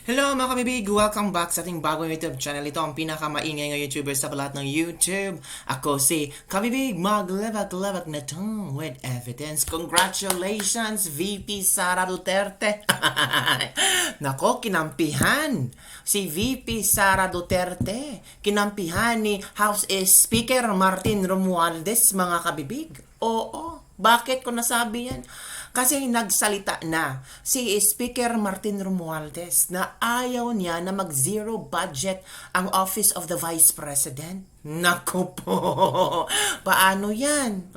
Hello mga kabibig! Welcome back sa ating bagong YouTube channel. Ito ang pinakamaingay ng YouTuber sa balat ng YouTube. Ako si Kabibig, maglabak-labak na tongue with evidence. Congratulations, VP Sara Duterte! Nako, kinampihan si VP Sara Duterte. Kinampihan ni House Speaker Martin Romualdez, mga kabibig. Oo, bakit ko nasabi yan? Kasi nagsalita na si Speaker Martin Romualdez na ayaw niya na mag-zero budget ang Office of the Vice President. Nako po, paano yan?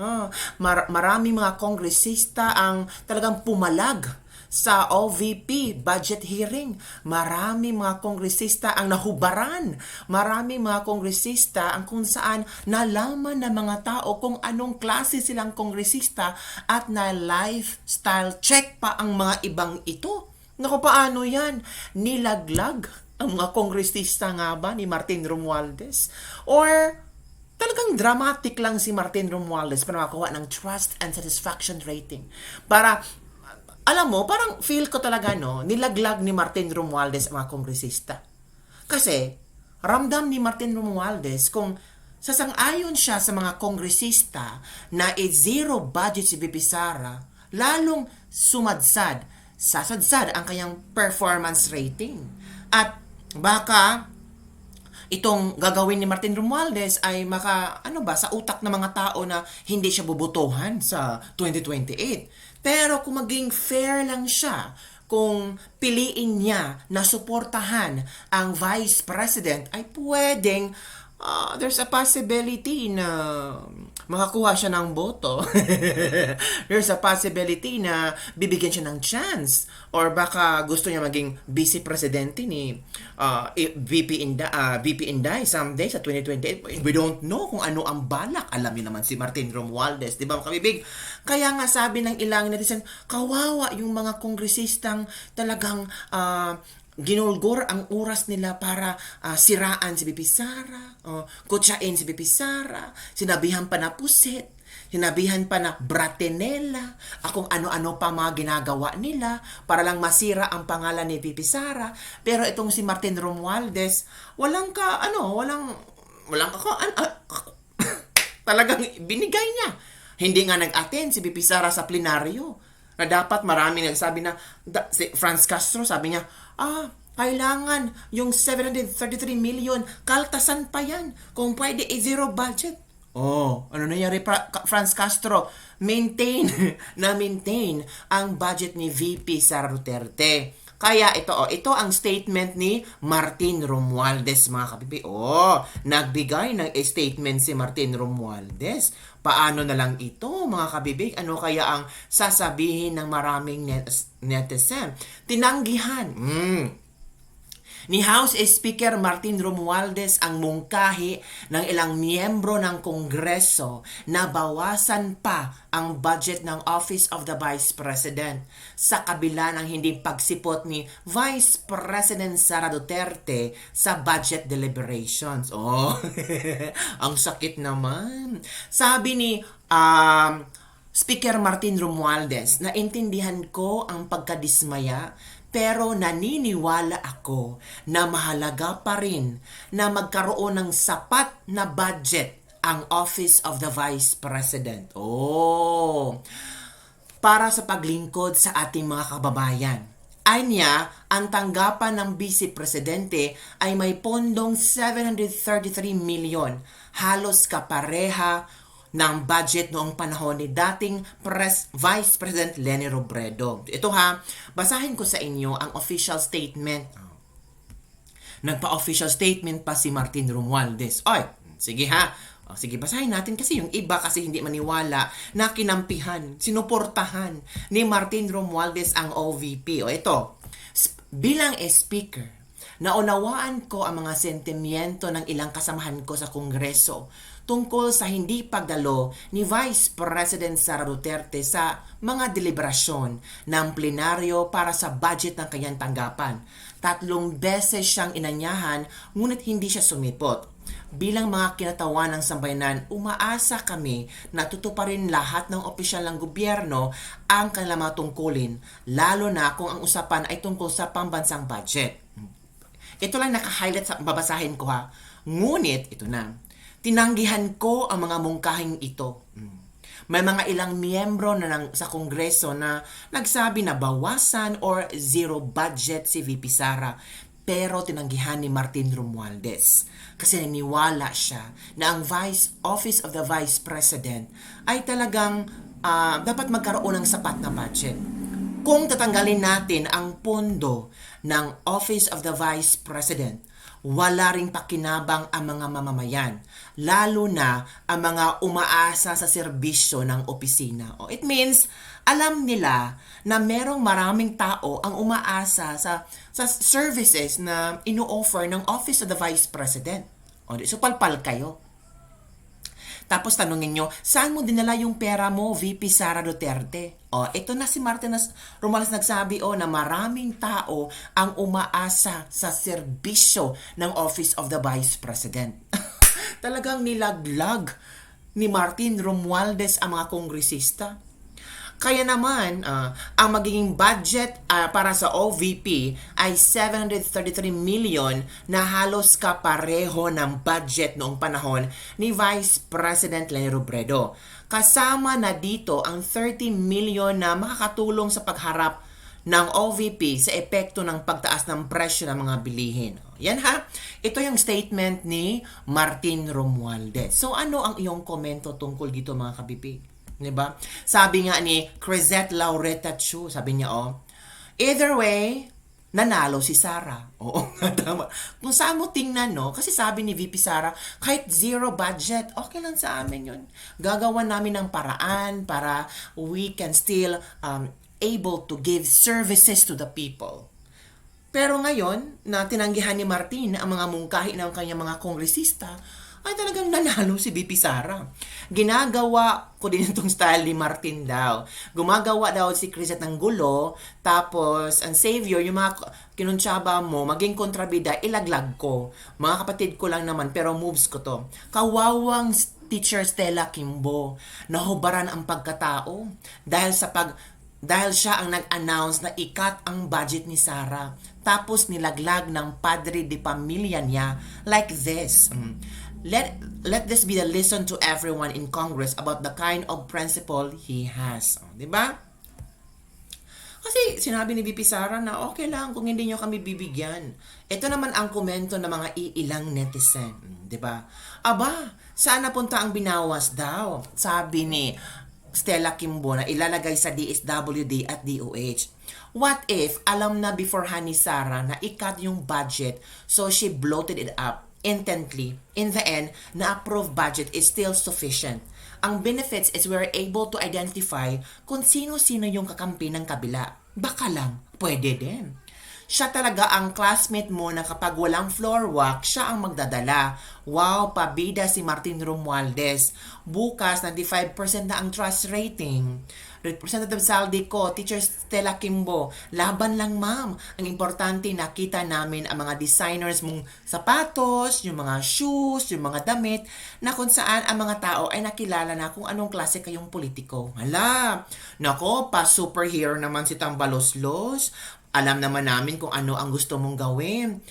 Marami mga kongresista ang talagang pumalag sa OVP budget hearing. Marami mga kongresista ang nahubaran. Marami mga kongresista ang kung saan nalaman ng mga tao kung anong klase silang kongresista at na lifestyle check pa ang mga ibang ito. Naku, paano yan? Nilaglag ang mga kongresista nga ba ni Martin Romualdez? Or talagang dramatic lang si Martin Romualdez para makakuha ng trust and satisfaction rating? Para alam mo, parang feel ko talaga, no, nilaglag ni Martin Romualdez ang mga kongresista. Kasi, ramdam ni Martin Romualdez kung sasang-ayon siya sa mga kongresista na zero budget si VP Sara, lalong sasadsad ang kanyang performance rating. At baka itong gagawin ni Martin Romualdez ay sa utak ng mga tao na hindi siya bubutuhan sa 2028. Pero kung maging fair lang siya, kung piliin niya na suportahan ang Vice President, ay pwedeng there's a possibility na makakuha siya ng boto. There's a possibility na bibigyan siya ng chance. Or baka gusto niya maging vice presidente ni VP Inday someday sa 2028. We don't know kung ano ang balak. Alam niyo naman si Martin Romualdez, di ba mga kabibig? Kaya nga sabi ng ilang netizen, kawawa yung mga kongresistang talagang ginulgor ang oras nila para siraan si VP Sara, kutsain si VP Sara, sinabihan pa na pusit, sinabihan pa na bratenela, kung ano-ano pa mga ginagawa nila para lang masira ang pangalan ni VP Sara. Pero itong si Martin Romualdez, talagang binigay niya. Hindi nga nag-attend si VP Sara sa plenaryo. Na dapat marami nagsabi na, si Franz Castro sabi niya, kailangan yung 733 million, kaltasan pa yan. Kung pwede, zero budget. Ano nangyari, Franz Castro? Maintain ang budget ni VP Sara Duterte. Kaya ito ang statement ni Martin Romualdez, mga kabibi. Nagbigay ng statement si Martin Romualdez. Paano na lang ito, mga kabibig? Ano kaya ang sasabihin ng maraming netizen? Tinanggihan ni House Speaker Martin Romualdez ang mungkahi ng ilang miyembro ng Kongreso na bawasan pa ang budget ng Office of the Vice President sa kabila ng hindi pagsipot ni Vice President Sara Duterte sa budget deliberations. Ang sakit naman. Sabi ni Speaker Martin Romualdez, naintindihan ko ang pagkadismaya pero naniniwala ako na mahalaga pa rin na magkaroon ng sapat na budget ang Office of the Vice President. Para sa paglingkod sa ating mga kababayan. Anya, ang tanggapan ng Vice Presidente ay may pondong 733 million, halos kapareha ng budget noong panahon ni dating Vice President Leni Robredo. Ito basahin ko sa inyo ang official statement. Nagpa-official statement pa si Martin Romualdez. Sige sige, basahin natin kasi yung iba kasi hindi maniwala na kinampihan, sinuportahan ni Martin Romualdez ang OVP. Ito, bilang speaker, naunawaan ko ang mga sentimiento ng ilang kasamahan ko sa Kongreso tungkol sa hindi pagdalo ni Vice President Sara Duterte sa mga deliberasyon ng plenaryo para sa budget ng kanyang tanggapan. 3 beses siyang inanyahan ngunit hindi siya sumipot. bilang mga kinatawan ng sambayanan, umaasa kami na tutuparin lahat ng opisyal ng gobyerno ang kanilang mga tungkulin, lalo na kung ang usapan ay tungkol sa pambansang budget. Ito lang naka-highlight sa babasahin ko ha. Ngunit, ito na, tinanggihan ko ang mga mungkahing ito. May mga ilang miyembro na sa Kongreso na nagsabi na bawasan or zero budget si VP Sara. Pero tinanggihan ni Martin Romualdez kasi naniwala siya na ang Office of the Vice President ay talagang dapat magkaroon ng sapat na budget. Kung tatanggalin natin ang pondo ng Office of the Vice President, wala ring pakinabang ang mga mamamayan, lalo na ang mga umaasa sa serbisyo ng opisina. It means, alam nila na merong maraming tao ang umaasa sa services na ino-offer ng Office of the Vice President. So palpal kayo. Tapos tanungin nyo, saan mo dinala yung pera mo, VP Sara Duterte? Ito na si Martin Romualdez nagsabi na maraming tao ang umaasa sa serbisyo ng Office of the Vice President. Talagang nilaglag ni Martin Romualdez ang mga kongresista. Kaya naman, ang magiging budget para sa OVP ay 733 million na halos kapareho ng budget noong panahon ni Vice President Leni Robredo. Kasama na dito ang 30 million na makakatulong sa pagharap ng OVP sa epekto ng pagtaas ng presyo ng mga bilihin. Yan ha, ito yung statement ni Martin Romualdez. So ano ang iyong komento tungkol dito mga kabibig? Diba? Sabi nga ni Crisette Laureta Chu, sabi niya, either way, nanalo si Sara. Oo, tama. Kung saan mo tingnan, kasi sabi ni VP Sara, kahit zero budget, okay lang sa amin yun. Gagawa namin ng paraan para we can still able to give services to the people. Pero ngayon, na tinanggihan ni Martin ang mga mungkahi ng kanyang mga kongresista, ay talagang nanalo si VP Sara. Ginagawa ko din itong style ni Martin daw. Gumagawa daw si Crisette ng gulo, tapos ang savior, yung mga kinuntsaba mo, maging kontrabida, ilaglag ko. Mga kapatid ko lang naman, pero moves ko to. Kawawang teacher Stella Kimbo, nahubaran ang pagkatao dahil siya ang nag-announce na ikat ang budget ni Sara. Tapos nilaglag ng padre de pamilya niya like this. Let this be the lesson to everyone in Congress about the kind of principle he has. Diba? Kasi sinabi ni VP Sara na okay lang kung hindi nyo kami bibigyan. Ito naman ang komento ng mga iilang netizen. Diba? Aba, saan napunta ang binawas daw? Sabi ni Stella Kimbo na ilalagay sa DSWD at DOH. What if alam na beforehand ni Sara na ikat yung budget so she bloated it up intently? In the end, na-approved budget is still sufficient. Ang benefits is we're able to identify kung sino-sino yung kakampi ng kabila. Baka lang, pwede din. Siya talaga ang classmate mo na kapag walang floor walk, siya ang magdadala. Wow, pabida si Martin Romualdez. Bukas, 95% na ang trust rating. Representative Saldi ko, Teacher Stella Kimbo, laban lang ma'am. Ang importante nakita namin ang mga designers mong sapatos, yung mga shoes, yung mga damit, na kung saan ang mga tao ay nakilala na kung anong klase kayong politiko. Hala, nako, pa superhero naman si Tambaloslos. Alam naman namin kung ano ang gusto mong gawin.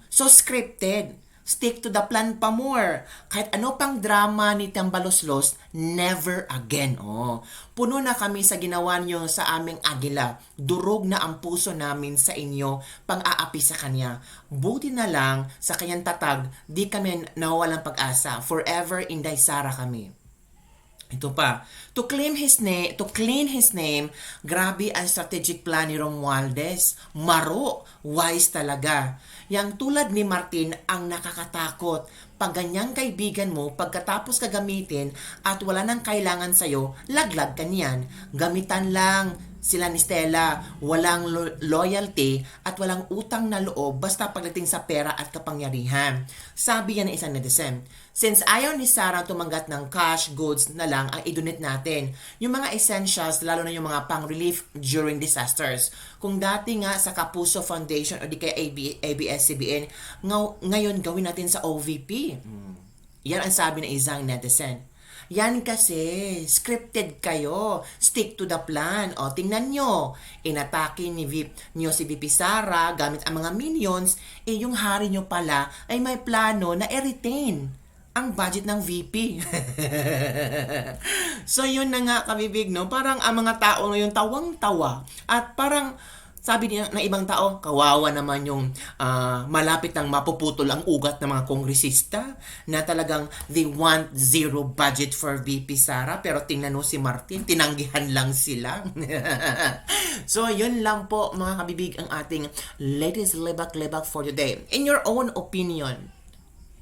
So scripted. Stick to the plan pa more. Kahit ano pang drama ni Tambaloslos, never again. Puno na kami sa ginawa niyo sa aming Agila. Durog na ang puso namin sa inyo, pang-aapi sa kanya. Buti na lang sa kanyang tatag, di kami nawawalang pag-asa. Forever Inday Sara kami. Ito pa, to clean his name, grabe ang strategic plan ni Romualdez. Maro, wise talaga. Yang tulad ni Martin ang nakakatakot. Pag ganyang kaibigan mo, pagkatapos ka gamitin at wala nang kailangan sa'yo, laglag ka niyan. Gamitan lang sila ni Stella, walang loyalty at walang utang na loob basta pagdating sa pera at kapangyarihan. Sabi yan ng isang netizen, since ayaw ni Sarah tumanggap ng cash goods na lang ang idonate natin, yung mga essentials, lalo na yung mga pang-relief during disasters. Kung dati nga sa Kapuso Foundation o di kaya ABS-CBN, ngayon gawin natin sa OVP. Yan ang sabi ng isang netizen. Yan kasi, scripted kayo. Stick to the plan. O, tingnan nyo. Inatake nyo si VP Sara gamit ang mga minions. Yung hari nyo pala ay may plano na i-retain ang budget ng VP. So, yun na nga, kabibig, no? Parang ang mga tao ngayon tawang-tawa. At parang sabi niya ng ibang tao, kawawa naman yung malapit ng mapuputol ang ugat ng mga kongresista na talagang they want zero budget for VP Sara. Pero tingnan mo si Martin, tinanggihan lang sila. So, yun lang po mga kabibig ang ating latest lebak-lebak for today. In your own opinion,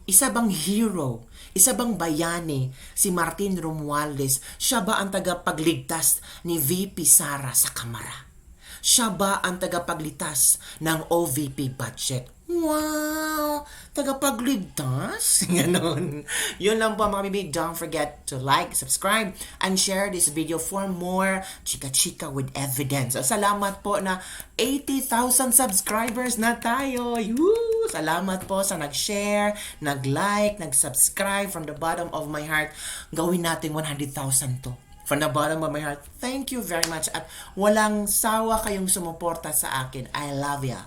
isa bang hero, isa bang bayani si Martin Romualdez? Siya ba ang tagapagligtas ni VP Sara sa Kamara? Siya ba ang tagapagligtas ng OVP budget? Wow! Tagapagligtas? Ganon. Yun lang po mga bibig. Don't forget to like, subscribe, and share this video for more chika-chika with evidence. So, salamat po na 80,000 subscribers na tayo. Woo! Salamat po sa nag-share, nag-like, nag-subscribe from the bottom of my heart. Gawin natin 100,000 to. From the bottom of my heart, thank you very much. At walang sawa kayong sumuporta sa akin. I love ya.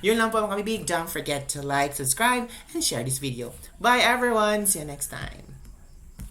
Yun lang po mga kabibig. Don't forget to like, subscribe, and share this video. Bye everyone. See you next time.